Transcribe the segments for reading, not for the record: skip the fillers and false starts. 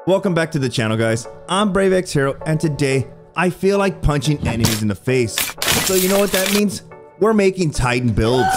Welcome back to the channel, guys. I'm BraveX Hero, and today I feel like punching enemies in the face. So you know what that means? We're making Titan builds,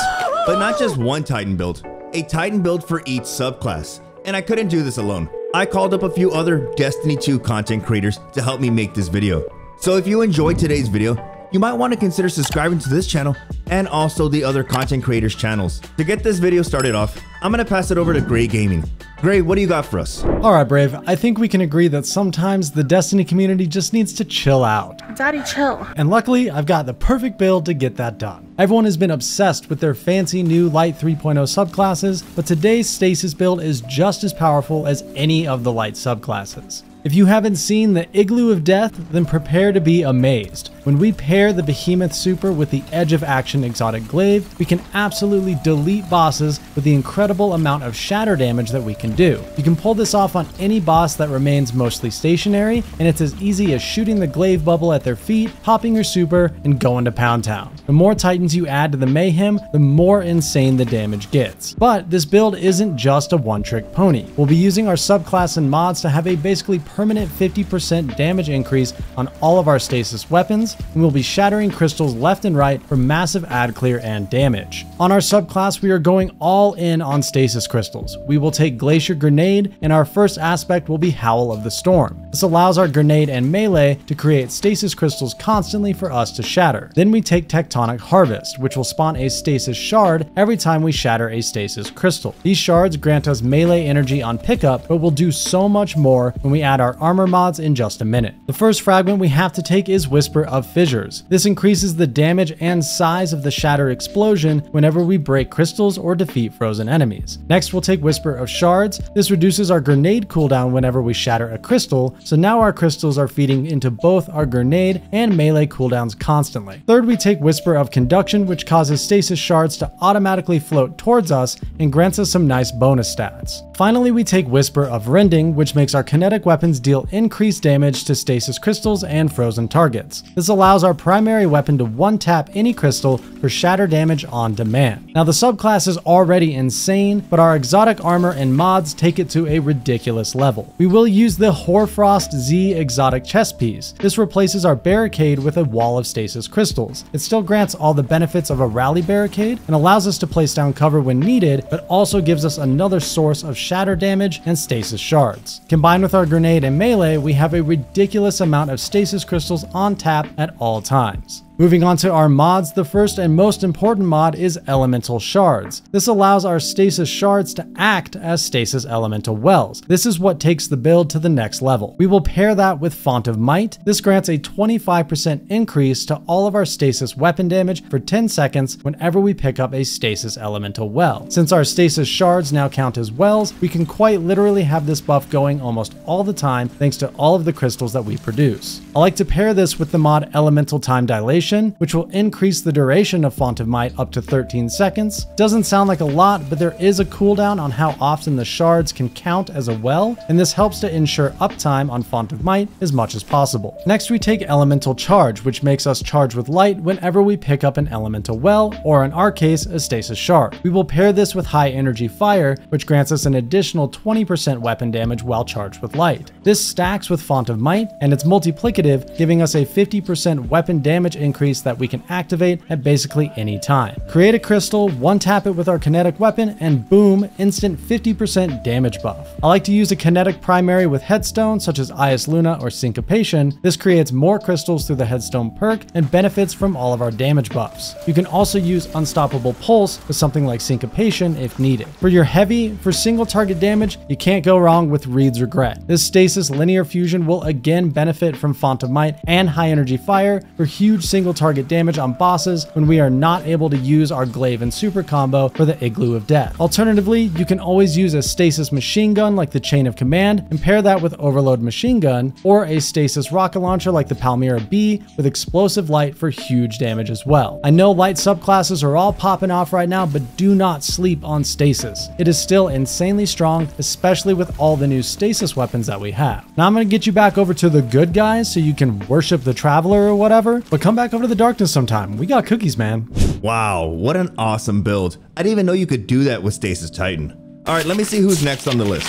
but not just one Titan build, a Titan build for each subclass. And I couldn't do this alone. I called up a few other Destiny 2 content creators to help me make this video. So if you enjoyed today's video, you might want to consider subscribing to this channel and also the other content creators' channels. To get this video started off, I'm going to pass it over to GreyGaming. Grey, what do you got for us? Alright, Brave, I think we can agree that sometimes the Destiny community just needs to chill out. Daddy, chill. And luckily, I've got the perfect build to get that done. Everyone has been obsessed with their fancy new Light 3.0 subclasses, but today's Stasis build is just as powerful as any of the Light subclasses. If you haven't seen the Igloo of Death, then prepare to be amazed. When we pair the Behemoth Super with the Edge of Action exotic glaive, we can absolutely delete bosses with the incredible amount of shatter damage that we can do. You can pull this off on any boss that remains mostly stationary, and it's as easy as shooting the glaive bubble at their feet, popping your super, and going to Pound Town. The more Titans you add to the mayhem, the more insane the damage gets. But this build isn't just a one-trick pony. We'll be using our subclass and mods to have a basically permanent 50% damage increase on all of our stasis weapons, and we'll be shattering crystals left and right for massive ad clear and damage. On our subclass, we are going all in on stasis crystals. We will take Glacier Grenade, and our first aspect will be Howl of the Storm. This allows our grenade and melee to create stasis crystals constantly for us to shatter. Then we take Tectonic Harvest, which will spawn a stasis shard every time we shatter a stasis crystal. These shards grant us melee energy on pickup, but will do so much more when we add our armor mods in just a minute. The first fragment we have to take is Whisper of Fissures. This increases the damage and size of the shatter explosion whenever we break crystals or defeat frozen enemies. Next, we'll take Whisper of Shards. This reduces our grenade cooldown whenever we shatter a crystal, so now our crystals are feeding into both our grenade and melee cooldowns constantly. Third, we take Whisper of Conduction, which causes stasis shards to automatically float towards us and grants us some nice bonus stats. Finally, we take Whisper of Rending, which makes our kinetic weapons deal increased damage to stasis crystals and frozen targets. This allows our primary weapon to one-tap any crystal for shatter damage on demand. Now, the subclass is already insane, but our exotic armor and mods take it to a ridiculous level. We will use the Hoarfrost Z exotic chest piece. This replaces our barricade with a wall of stasis crystals. It still grants all the benefits of a rally barricade and allows us to place down cover when needed, but also gives us another source of shatter damage and stasis shards. Combined with our grenade and melee, we have a ridiculous amount of stasis crystals on tap at all times. Moving on to our mods, the first and most important mod is Elemental Shards. This allows our stasis shards to act as stasis elemental wells. This is what takes the build to the next level. We will pair that with Font of Might. This grants a 25% increase to all of our stasis weapon damage for 10 seconds whenever we pick up a stasis elemental well. Since our stasis shards now count as wells, we can quite literally have this buff going almost all the time thanks to all of the crystals that we produce. I like to pair this with the mod Elemental Time Dilation, which will increase the duration of Font of Might up to 13 seconds. Doesn't sound like a lot, but there is a cooldown on how often the shards can count as a well, and this helps to ensure uptime on Font of Might as much as possible. Next, we take Elemental Charge, which makes us charge with light whenever we pick up an elemental well, or in our case, a stasis shard. We will pair this with High Energy Fire, which grants us an additional 20% weapon damage while charged with light. This stacks with Font of Might, and it's multiplicative, giving us a 50% weapon damage increase that we can activate at basically any time. Create a crystal, one-tap it with our kinetic weapon, and boom, instant 50% damage buff. I like to use a kinetic primary with headstone such as Ias Luna or Syncopation. This creates more crystals through the headstone perk and benefits from all of our damage buffs. You can also use Unstoppable Pulse with something like Syncopation if needed. For your heavy, for single target damage, you can't go wrong with Reed's Regret. This stasis linear fusion will again benefit from Font of Might and High Energy Fire for huge single target damage on bosses when we are not able to use our glaive and super combo for the Igloo of Death. Alternatively, you can always use a stasis machine gun like the Chain of Command and pair that with Overload Machine Gun, or a stasis rocket launcher like the Palmyra B with explosive light for huge damage as well. I know light subclasses are all popping off right now, but do not sleep on stasis. It is still insanely strong, especially with all the new stasis weapons that we have. Now I'm going to get you back over to the good guys so you can worship the Traveler or whatever, but come back over to the darkness sometime. We got cookies, man. Wow, what an awesome build. I didn't even know you could do that with Stasis Titan. All right, let me see who's next on the list.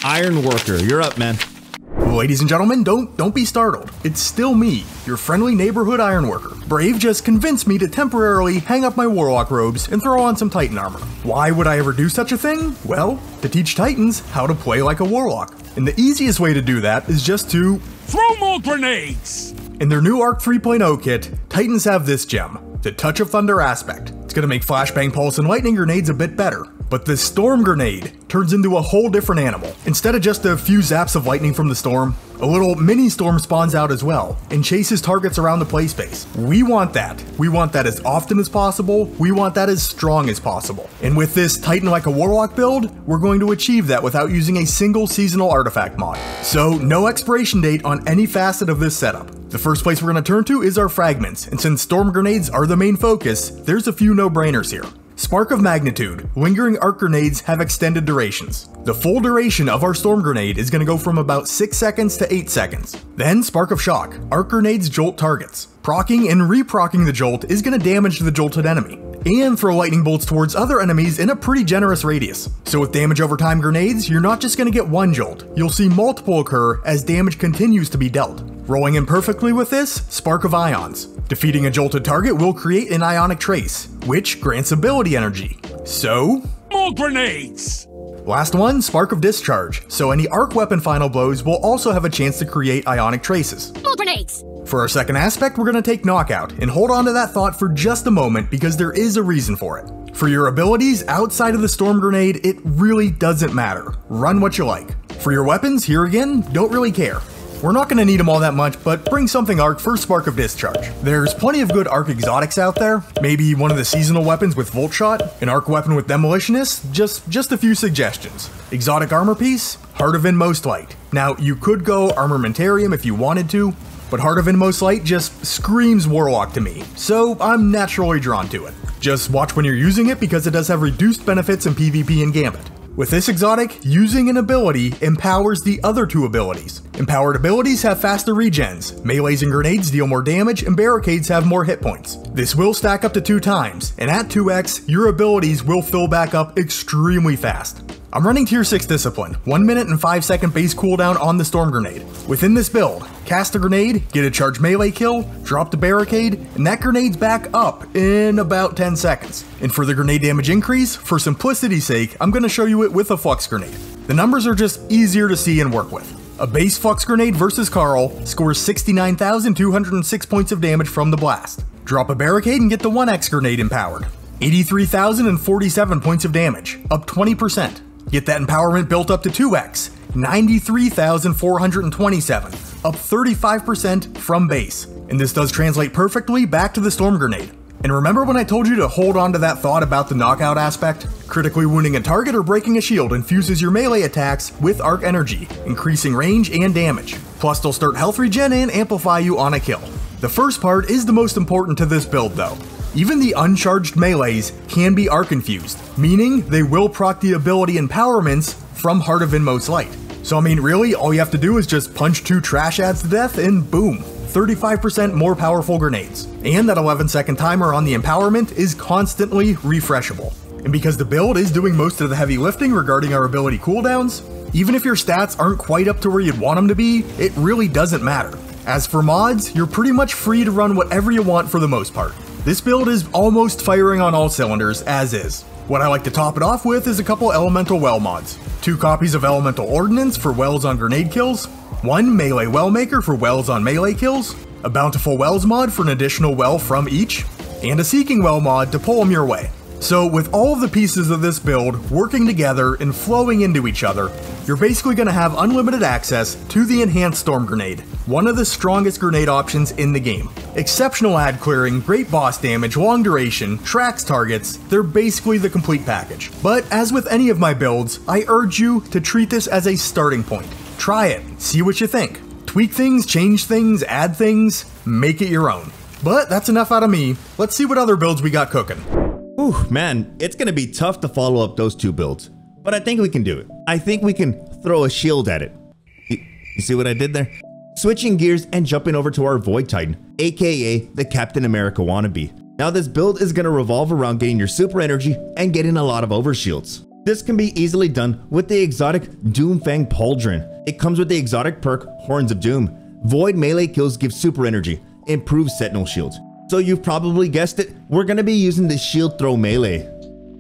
IronWorker, you're up, man. Ladies and gentlemen, don't be startled. It's still me, your friendly neighborhood ironworker. Brave just convinced me to temporarily hang up my warlock robes and throw on some Titan armor. Why would I ever do such a thing? Well, to teach Titans how to play like a warlock. And the easiest way to do that is just to throw more grenades! In their new Arc 3.0 kit, Titans have this gem, the Touch of Thunder aspect. It's gonna make flashbang pulse and lightning grenades a bit better. But this storm grenade turns into a whole different animal. Instead of just a few zaps of lightning from the storm, a little mini storm spawns out as well and chases targets around the play space. We want that. We want that as often as possible. We want that as strong as possible. And with this Titan like a warlock build, we're going to achieve that without using a single seasonal artifact mod. So no expiration date on any facet of this setup. The first place we're going to turn to is our fragments, and since storm grenades are the main focus, there's a few no-brainers here. Spark of Magnitude. Lingering arc grenades have extended durations. The full duration of our storm grenade is going to go from about 6 seconds to 8 seconds. Then Spark of Shock. Arc grenades jolt targets. Proccing and re-proccing the jolt is going to damage the jolted enemy, and throw lightning bolts towards other enemies in a pretty generous radius. So with damage over time grenades, you're not just going to get one jolt, you'll see multiple occur as damage continues to be dealt. Rolling in perfectly with this, Spark of Ions. Defeating a jolted target will create an ionic trace, which grants ability energy. So, more grenades! Last one, Spark of Discharge, so any arc weapon final blows will also have a chance to create ionic traces. More grenades! For our second aspect, we're going to take Knockout, and hold on to that thought for just a moment because there is a reason for it. For your abilities outside of the Storm Grenade, it really doesn't matter. Run what you like. For your weapons, here again, don't really care. We're not going to need them all that much, but bring something arc for Spark of Discharge. There's plenty of good arc exotics out there, maybe one of the seasonal weapons with Volt Shot, an arc weapon with Demolitionist, just a few suggestions. Exotic armor piece, Heart of Inmost Light. Now, you could go Armamentarium if you wanted to, but Heart of Inmost Light just screams Warlock to me, so I'm naturally drawn to it. Just watch when you're using it because it does have reduced benefits in PvP and Gambit. With this exotic, using an ability empowers the other two abilities. Empowered abilities have faster regens, melees and grenades deal more damage, and barricades have more hit points. This will stack up to 2 times, and at 2x, your abilities will fill back up extremely fast. I'm running tier 6 discipline, 1 minute and 5 second base cooldown on the storm grenade. Within this build, cast a grenade, get a charged melee kill, drop the barricade, and that grenade's back up in about 10 seconds. And for the grenade damage increase, for simplicity's sake, I'm going to show you it with a flux grenade. The numbers are just easier to see and work with. A base flux grenade versus Carl scores 69,206 points of damage from the blast. Drop a barricade and get the 1x grenade empowered. 83,047 points of damage, up 20%. Get that empowerment built up to 2x, 93,427, up 35% from base. And this does translate perfectly back to the storm grenade. And remember when I told you to hold on to that thought about the knockout aspect? Critically wounding a target or breaking a shield infuses your melee attacks with arc energy, increasing range and damage. Plus they'll start health regen and amplify you on a kill. The first part is the most important to this build though. Even the uncharged melees can be arc infused, meaning they will proc the ability empowerments from Heart of Inmost Light. So I mean really, all you have to do is just punch 2 trash ads to death and boom, 35% more powerful grenades. And that 11-second timer on the empowerment is constantly refreshable. And because the build is doing most of the heavy lifting regarding our ability cooldowns, even if your stats aren't quite up to where you'd want them to be, it really doesn't matter. As for mods, you're pretty much free to run whatever you want for the most part. This build is almost firing on all cylinders as is. What I like to top it off with is a couple elemental well mods. 2 copies of elemental ordnance for wells on grenade kills, 1 melee well maker for wells on melee kills, a bountiful wells mod for an additional well from each, and a seeking well mod to pull them your way. So with all of the pieces of this build working together and flowing into each other, you're basically going to have unlimited access to the enhanced storm grenade, one of the strongest grenade options in the game. Exceptional ad clearing, great boss damage, long duration, tracks targets, they're basically the complete package. But as with any of my builds, I urge you to treat this as a starting point. Try it, see what you think. Tweak things, change things, add things, make it your own. But that's enough out of me, let's see what other builds we got cooking. Whew, man, it's gonna be tough to follow up those 2 builds, but I think we can do it. I think we can throw a shield at it. You see what I did there? Switching gears and jumping over to our Void Titan, aka the Captain America wannabe. Now this build is gonna revolve around getting your super energy and getting a lot of overshields. This can be easily done with the exotic Doomfang Pauldron. It comes with the exotic perk Horns of Doom. Void melee kills give super energy, improves Sentinel shield. So you've probably guessed it, we're going to be using the shield throw melee.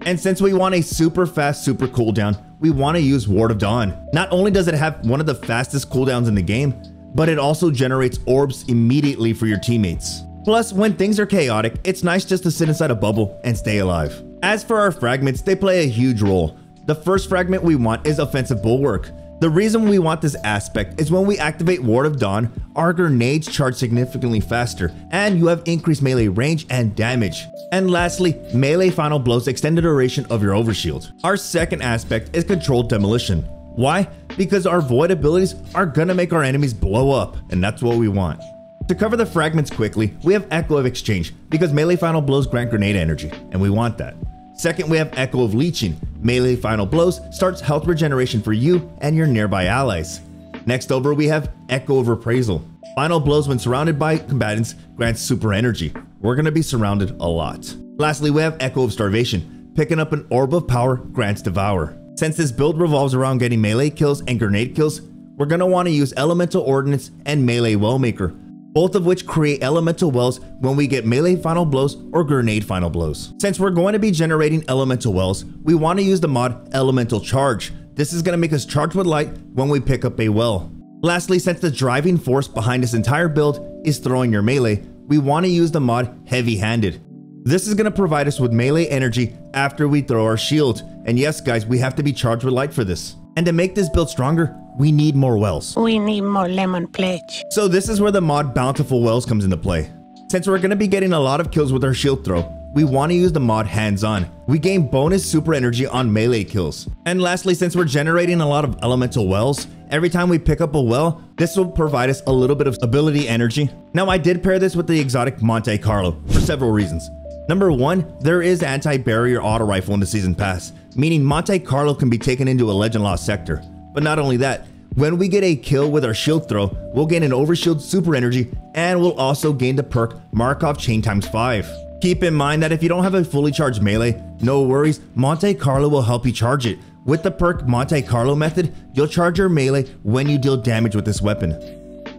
And since we want a super fast super cooldown, we want to use Ward of Dawn. Not only does it have one of the fastest cooldowns in the game, but it also generates orbs immediately for your teammates. Plus, when things are chaotic, it's nice just to sit inside a bubble and stay alive. As for our fragments, they play a huge role. The first fragment we want is Offensive Bulwark. The reason we want this aspect is when we activate Ward of Dawn, our grenades charge significantly faster, and you have increased melee range and damage. And lastly, melee final blows extend the duration of your overshield. Our second aspect is Controlled Demolition. Why? Because our void abilities are gonna make our enemies blow up, and that's what we want. To cover the fragments quickly, we have Echo of Exchange, because melee final blows grant grenade energy, and we want that. Second, we have Echo of Leeching. Melee final blows starts health regeneration for you and your nearby allies. Next over, we have Echo of Reprisal. Final blows when surrounded by combatants grants super energy. We're going to be surrounded a lot. Lastly, we have Echo of Starvation. Picking up an Orb of Power grants Devour. Since this build revolves around getting melee kills and grenade kills, we're going to want to use Elemental Ordnance and Melee Wellmaker, both of which create elemental wells when we get melee final blows or grenade final blows. Since we're going to be generating elemental wells, we want to use the mod Elemental Charge. This is going to make us charge with light when we pick up a well. Lastly, since the driving force behind this entire build is throwing your melee, we want to use the mod Heavy Handed. This is going to provide us with melee energy after we throw our shield. And yes guys, we have to be charged with light for this. And to make this build stronger, we need more wells. We need more lemon pledge. So this is where the mod Bountiful Wells comes into play. Since we're going to be getting a lot of kills with our shield throw, we want to use the mod Hands On. We gain bonus super energy on melee kills. And lastly, since we're generating a lot of elemental wells, every time we pick up a well, this will provide us a little bit of ability energy. Now I did pair this with the exotic Monte Carlo for several reasons. Number one, there is anti-barrier auto rifle in the season pass, meaning Monte Carlo can be taken into a legend lost sector. But not only that, when we get a kill with our shield throw, we'll gain an overshield super energy, and we'll also gain the perk Markov Chain ×5. Keep in mind that if you don't have a fully charged melee, no worries, Monte Carlo will help you charge it. With the perk Monte Carlo method, you'll charge your melee when you deal damage with this weapon.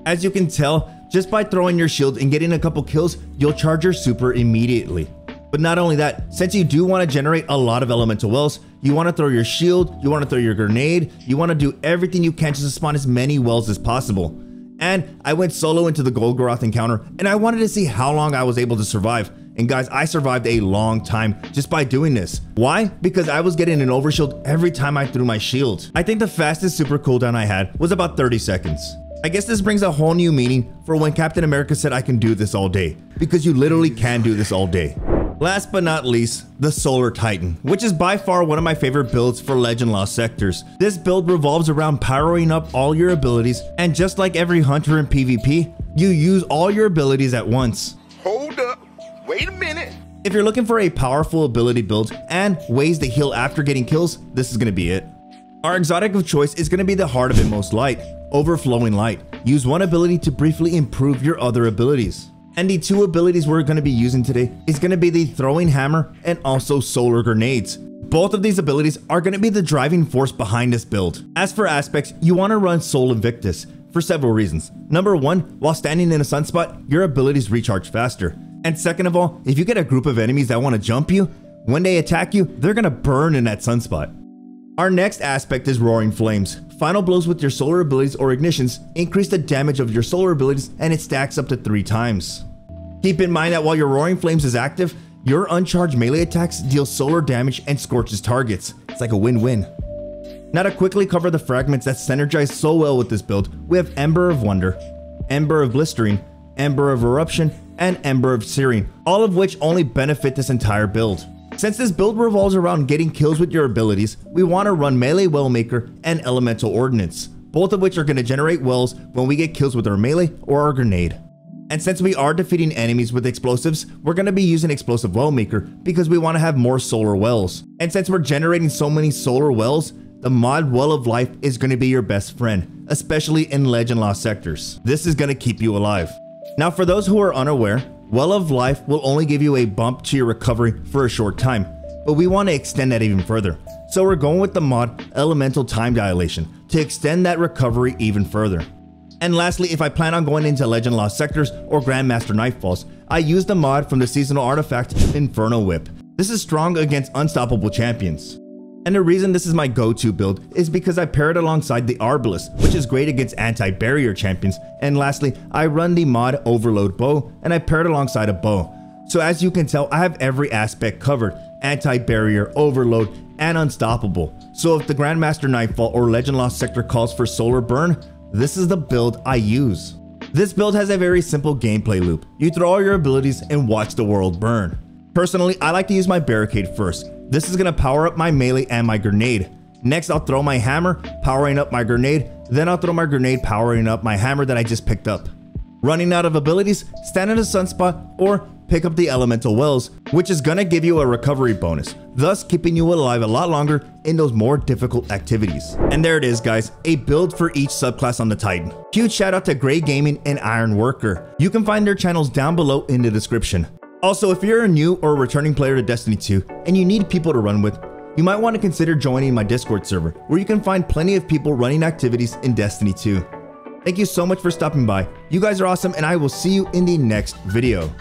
As you can tell, just by throwing your shield and getting a couple kills, you'll charge your super immediately. But not only that, since you do want to generate a lot of elemental wells, you want to throw your shield, you want to throw your grenade, you want to do everything you can just to spawn as many wells as possible. And I went solo into the Golgoroth encounter, and I wanted to see how long I was able to survive. And guys, I survived a long time just by doing this. Why? Because I was getting an overshield every time I threw my shield. I think the fastest super cooldown I had was about 30 seconds. I guess this brings a whole new meaning for when Captain America said I can do this all day, because you literally can do this all day. Last but not least, the Solar Titan, which is by far one of my favorite builds for Legend Lost sectors. This build revolves around powering up all your abilities, and just like every hunter in PvP, you use all your abilities at once. Hold up, wait a minute. If you're looking for a powerful ability build and ways to heal after getting kills, this is going to be it. Our exotic of choice is going to be the Heart of Inmost Light, Overflowing Light. Use one ability to briefly improve your other abilities. And the two abilities we're going to be using today is going to be the Throwing Hammer and also Solar Grenades. Both of these abilities are going to be the driving force behind this build. As for aspects, you want to run Soul Invictus for several reasons. Number one, while standing in a sunspot, your abilities recharge faster. And second of all, if you get a group of enemies that want to jump you, when they attack you, they're going to burn in that sunspot. Our next aspect is Roaring Flames. Final blows with your solar abilities or ignitions increase the damage of your solar abilities, and it stacks up to 3 times. Keep in mind that while your Roaring Flames is active, your uncharged melee attacks deal solar damage and scorches targets. It's like a win-win. Now to quickly cover the fragments that synergize so well with this build, we have Ember of Wonder, Ember of Blistering, Ember of Eruption, and Ember of Searing, all of which only benefit this entire build. Since this build revolves around getting kills with your abilities, we want to run Melee Wellmaker and Elemental Ordnance, both of which are going to generate wells when we get kills with our melee or our grenade. And since we are defeating enemies with explosives, we're going to be using Explosive Wellmaker because we want to have more solar wells. And since we're generating so many solar wells, the mod Well of Life is going to be your best friend, especially in Legend Lost sectors. This is going to keep you alive. Now for those who are unaware, Well of Life will only give you a bump to your recovery for a short time, but we want to extend that even further. So we're going with the mod Elemental Time Dilation to extend that recovery even further. And lastly, if I plan on going into Legend Lost Sectors or Grandmaster Nightfalls, I use the mod from the seasonal artifact Inferno Whip. This is strong against unstoppable champions. And the reason this is my go-to build is because I pair it alongside the Arbalest, which is great against anti-barrier champions. And lastly, I run the mod Overload Bow and I pair it alongside a bow. So as you can tell, I have every aspect covered: anti-barrier, overload, and unstoppable. So if the Grandmaster Nightfall or Legend Lost Sector calls for Solar Burn, this is the build I use. This build has a very simple gameplay loop. You throw all your abilities and watch the world burn. Personally, I like to use my barricade first. This is going to power up my melee and my grenade. Next, I'll throw my hammer, powering up my grenade. Then I'll throw my grenade, powering up my hammer that I just picked up. Running out of abilities, stand in a sunspot or pick up the elemental wells, which is going to give you a recovery bonus, thus keeping you alive a lot longer in those more difficult activities. And there it is, guys, a build for each subclass on the Titan. Huge shout out to GreyGaming and IronWorker. You can find their channels down below in the description. Also, if you're a new or returning player to Destiny 2 and you need people to run with, you might want to consider joining my Discord server, where you can find plenty of people running activities in Destiny 2. Thank you so much for stopping by. You guys are awesome, and I will see you in the next video.